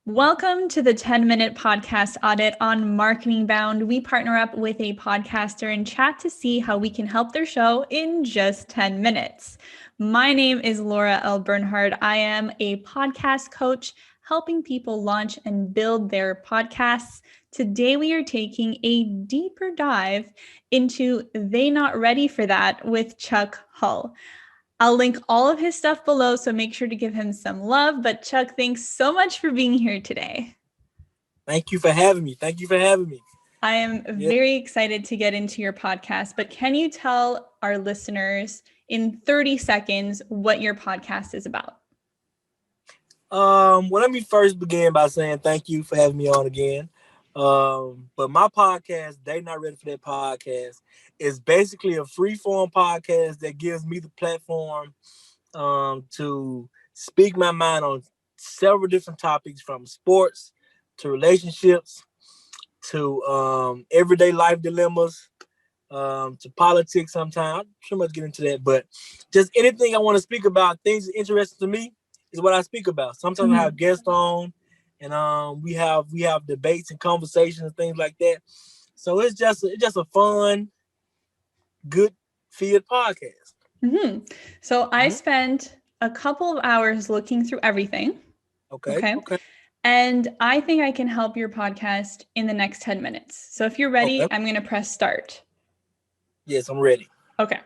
Welcome to the 10-minute podcast audit on Marketing Bound. We partner up with a podcaster and chat to see how we can help their show in just 10 minutes. My name is Laura L. Bernhard. I am a podcast coach helping people launch and build their podcasts. Today, we are taking a deeper dive into They Not Ready for That with Chuck Hull. I'll link all of his stuff below, so make sure to give him some love. But Chuck, thanks so much for being here today. Thank you for having me. I am very excited to get into your podcast, but can you tell our listeners in 30 seconds what your podcast is about? Well, let me first begin by saying thank you for having me on again. But my podcast, They Not Ready for That podcast, is basically a free-form podcast that gives me the platform to speak my mind on several different topics, from sports to relationships to everyday life dilemmas, to politics sometimes. I'm too much get into that, but just anything I want to speak about, things interesting to me is what I speak about. Sometimes I have guests on, and we have debates and conversations and things like that. So it's just a fun, good field podcast. So I spent a couple of hours looking through everything. Okay. And I think I can help your podcast in the next 10 minutes. So if you're ready, I'm going to press start. Yes, I'm ready. Okay,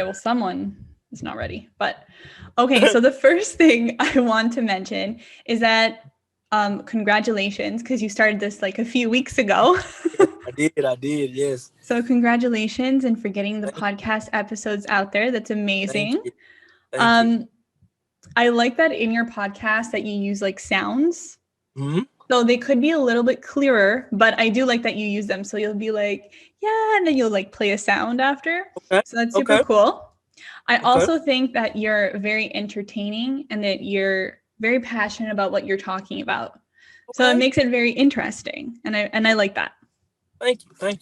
well, someone is not ready, but okay. So the first thing I want to mention is that congratulations, because you started this like a few weeks ago. I did, yes. So congratulations and for getting the podcast episodes out there. That's amazing. Thank you. I like that in your podcast that you use like sounds. Mm-hmm. So they could be a little bit clearer, but I do like that you use them. So you'll be like, yeah, and then you'll like play a sound after. Okay. So that's super cool. I also think that you're very entertaining and that you're very passionate about what you're talking about. So it makes it very interesting. And I like that. Thank you.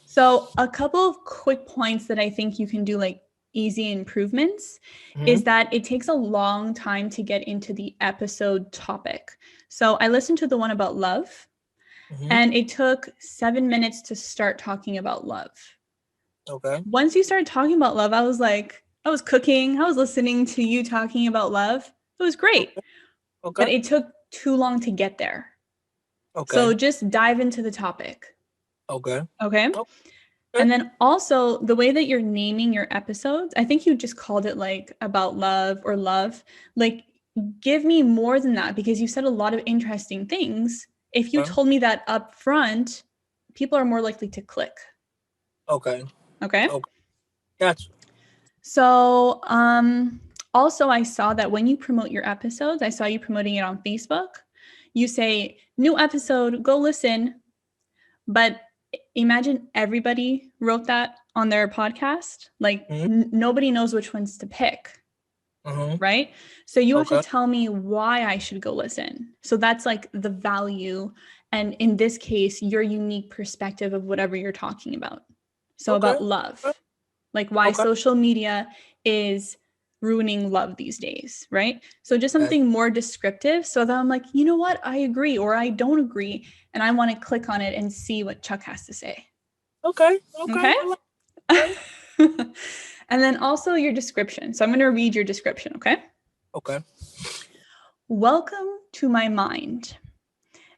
So a couple of quick points that I think you can do like easy improvements is that it takes a long time to get into the episode topic. So I listened to the one about love and it took 7 minutes to start talking about love. Okay. Once you started talking about love, I was cooking, I was listening to you talking about love. It was great. Okay. But it took too long to get there. Okay. So just dive into the topic. Okay. And then also the way that you're naming your episodes, I think you just called it like about love or love. Like, give me more than that, because you said a lot of interesting things. If you told me that up front, people are more likely to click. Okay. Gotcha. So also I saw that when you promote your episodes, I saw you promoting it on Facebook. You say, new episode, go listen. But imagine everybody wrote that on their podcast. Like nobody knows which ones to pick, right? So you have to tell me why I should go listen. So that's like the value. And in this case, your unique perspective of whatever you're talking about. So about love, like why social media is ruining love these days, right? So just something more descriptive so that I'm like, you know what? I agree or I don't agree. And I want to click on it and see what Chuck has to say. Okay. And then also your description. So I'm going to read your description, okay? Okay. Welcome to my mind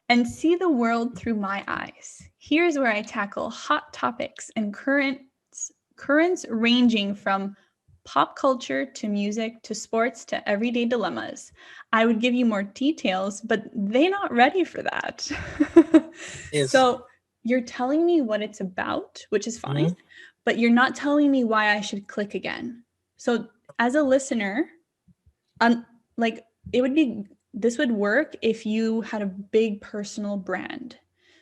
and see the world through my eyes. Here's where I tackle hot topics and currents ranging from pop culture to music to sports to everyday dilemmas. I would give you more details, but they're not ready for that. Yes. So you're telling me what it's about, which is fine, but you're not telling me why I should click again. So as a listener, like this would work if you had a big personal brand.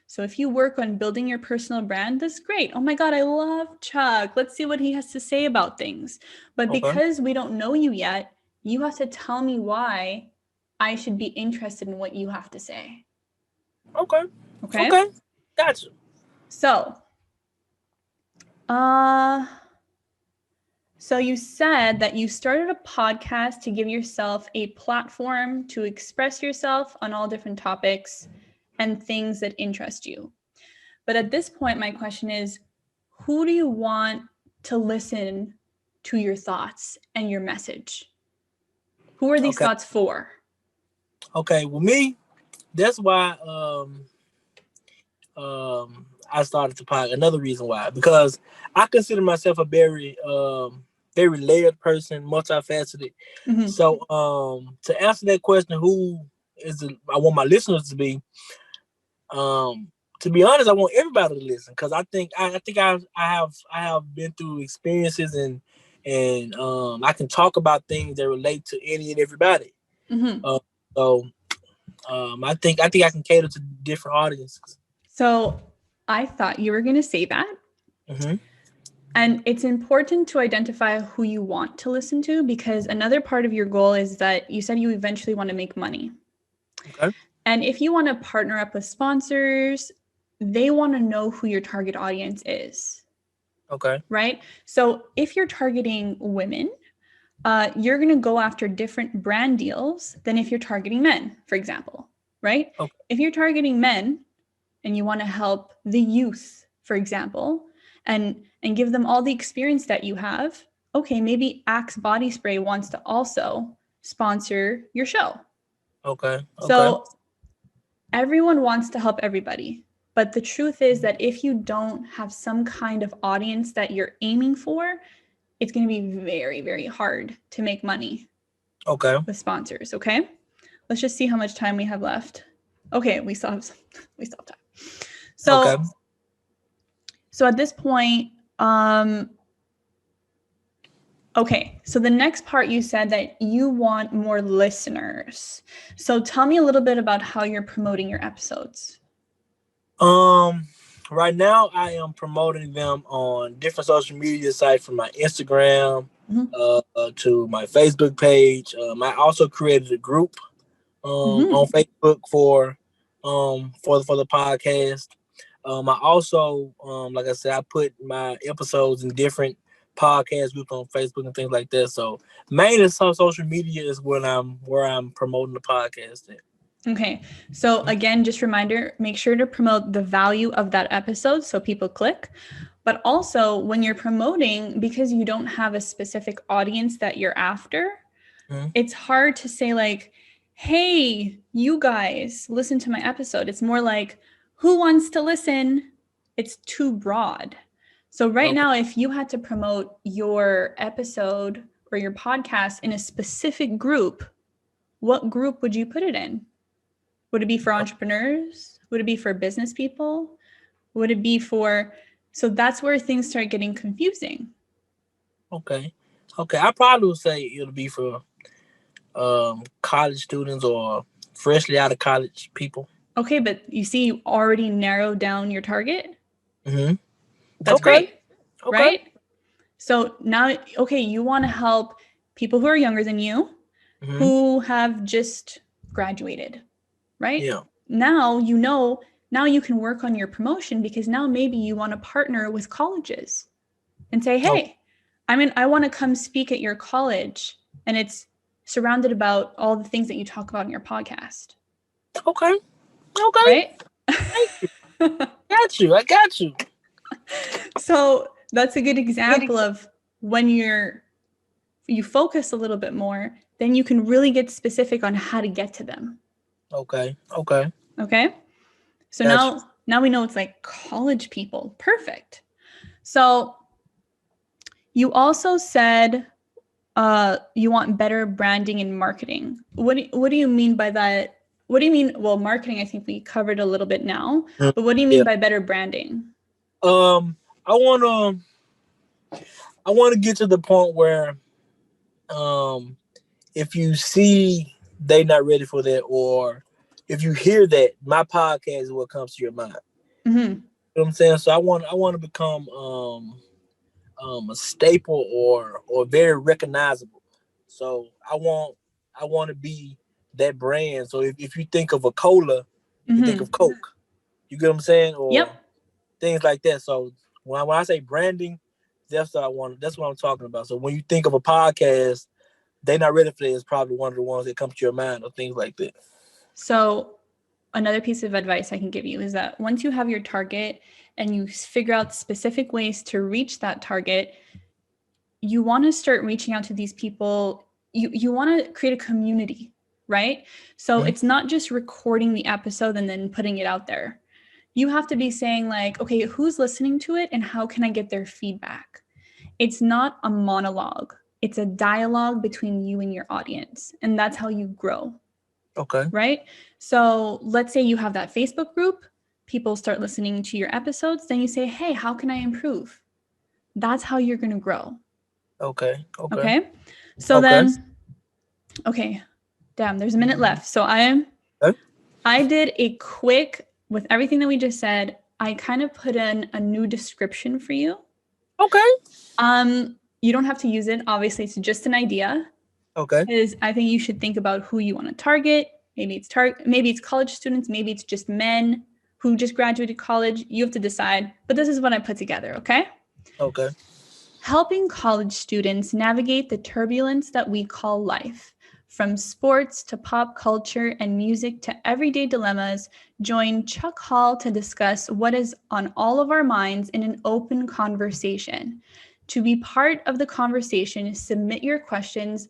So if you work on building your personal brand, that's great. Oh my God, I love Chuck. Let's see what he has to say about things. But because we don't know you yet, you have to tell me why I should be interested in what you have to say. Okay. Gotcha. So, So you said that you started a podcast to give yourself a platform to express yourself on all different topics and things that interest you. But at this point, my question is, who do you want to listen to your thoughts and your message? Who are these thoughts for? Okay, well, me, that's why I started the podcast. Another reason why, because I consider myself a very very layered person, multifaceted. Mm-hmm. So to answer that question, who is I want my listeners to be, to be honest, I want everybody to listen, because I think I have been through experiences, and I can talk about things that relate to any and everybody. Mm-hmm. So I think I can cater to different audiences. So I thought you were going to say that. Mm-hmm. And it's important to identify who you want to listen to, because another part of your goal is that you said you eventually want to make money. Okay. And if you want to partner up with sponsors, they want to know who your target audience is. Okay. Right? So if you're targeting women, you're going to go after different brand deals than if you're targeting men, for example. Right? Okay. If you're targeting men and you want to help the youth, for example, and give them all the experience that you have, okay, maybe Axe Body Spray wants to also sponsor your show. Okay. So everyone wants to help everybody. But the truth is that if you don't have some kind of audience that you're aiming for, it's going to be very, very hard to make money. Okay. With sponsors. Okay. Let's just see how much time we have left. Okay, we still have time. So, okay. So at this point, okay, so the next part, you said that you want more listeners. So tell me a little bit about how you're promoting your episodes. Right now I am promoting them on different social media sites, from my Instagram to my Facebook page. I also created a group on Facebook for the podcast. I also, like I said, I put my episodes in different podcast groups on Facebook and things like that. So mainly social media is where I'm promoting the podcast at. Okay. So again, just reminder, make sure to promote the value of that episode so people click. But also when you're promoting, because you don't have a specific audience that you're after, it's hard to say like, hey, you guys, listen to my episode. It's more like, who wants to listen? It's too broad. So right now, if you had to promote your episode or your podcast in a specific group, what group would you put it in? Would it be for entrepreneurs? Would it be for business people? Would it be for... So that's where things start getting confusing. Okay. I probably would say it'll be for college students or freshly out of college people. Okay, but you see, you already narrowed down your target. That's great, right? So now, okay, you want to help people who are younger than you, who have just graduated, right? Yeah. Now now you can work on your promotion, because now maybe you want to partner with colleges and say, hey, I want to come speak at your college, and it's surrounded about all the things that you talk about in your podcast. Okay. Right? I got you. So that's a good example of when you focus a little bit more, then you can really get specific on how to get to them. Okay. So now we know it's like college people. Perfect. So you also said you want better branding and marketing. What do you mean by that? What do you mean? Well, marketing, I think we covered a little bit now, but what do you mean by better branding? I want to get to the point where if you see they not ready for that, or if you hear that, my podcast is what comes to your mind. You know what I'm saying? So I want to become a staple or very recognizable. So I want to be that brand. So if you think of a cola, you think of Coke. You get what I'm saying? Or things like that. So when I say branding, That's what I'm talking about. So when you think of a podcast, They Not Ready for That is probably one of the ones that come to your mind or things like that. So another piece of advice I can give you is that once you have your target and you figure out specific ways to reach that target, you want to start reaching out to these people. You want to create a community, right? So it's not just recording the episode and then putting it out there. You have to be saying like, okay, who's listening to it and how can I get their feedback? It's not a monologue. It's a dialogue between you and your audience. And that's how you grow. Okay. Right? So let's say you have that Facebook group. People start listening to your episodes. Then you say, hey, how can I improve? That's how you're going to grow. Okay. So then, okay, damn, there's a minute left. So I did a quick, with everything that we just said, I kind of put in a new description for you. Okay. You don't have to use it. Obviously, it's just an idea. Okay. Because I think you should think about who you want to target. Maybe it's college students. Maybe it's just men who just graduated college. You have to decide. But this is what I put together, okay? Okay. Helping college students navigate the turbulence that we call life. From sports to pop culture and music to everyday dilemmas, join Chuck Hall to discuss what is on all of our minds in an open conversation. To be part of the conversation, submit your questions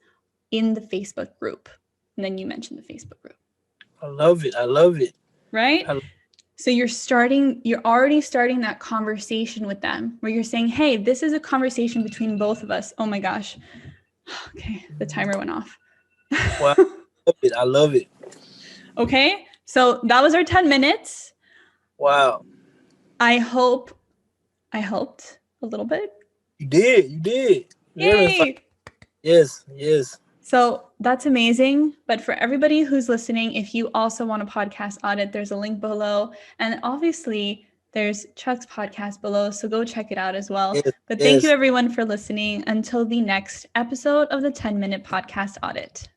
in the Facebook group. And then you mentioned the Facebook group. I love it. Right? So you're already starting that conversation with them where you're saying, hey, this is a conversation between both of us. Oh my gosh. Okay, the timer went off. Wow. I love it. Okay, so that was our 10 minutes. Wow. I helped a little bit. You did. Yay! Yes. So that's amazing. But for everybody who's listening, if you also want a podcast audit, there's a link below. And obviously, there's Chuck's podcast below. So go check it out as well. Yes, but thank you, everyone, for listening. Until the next episode of the 10-Minute Podcast Audit.